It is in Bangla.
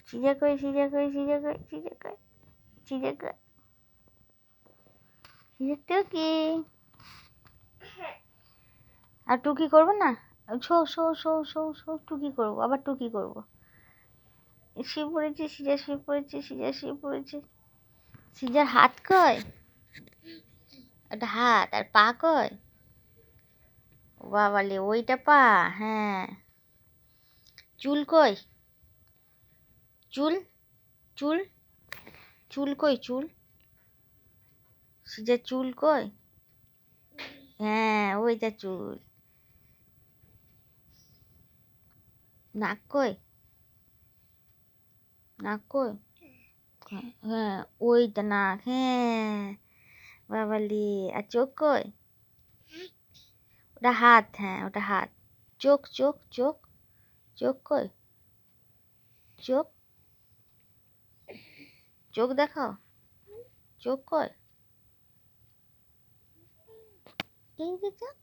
সিজা কই, সিজা কই, সিজা কই, সিজা কই, সিজা কই, সিজা টুকি। আর টুকি করবো না? Show show show show show, টুকি করবো, আবার টুকি করবো। শুয়ে পড়েছে সিজা, শুয়ে পড়েছে সিজা, শুয়ে পড়েছে। সিজার হাত কয়? ওটা হাত, আর পা কয়? বাবালে, ওইটা পা। হ্যাঁ। চুল কই? চুল, চুল, চুল কই? চুল, সিজার চুল কই? হ্যাঁ, ওইটা চুল। নাক কই? নাক কই? হ্যাঁ, ওইটা নাক। হ্যাঁ বাবালি। আর চোখ কই? ওটা হাত। হ্যাঁ, ওটা হাত। চোখ, চোখ, চোখ, চোখ কই? চোখ, চোখ দেখাও। চোখ কই? এই যে চোখ।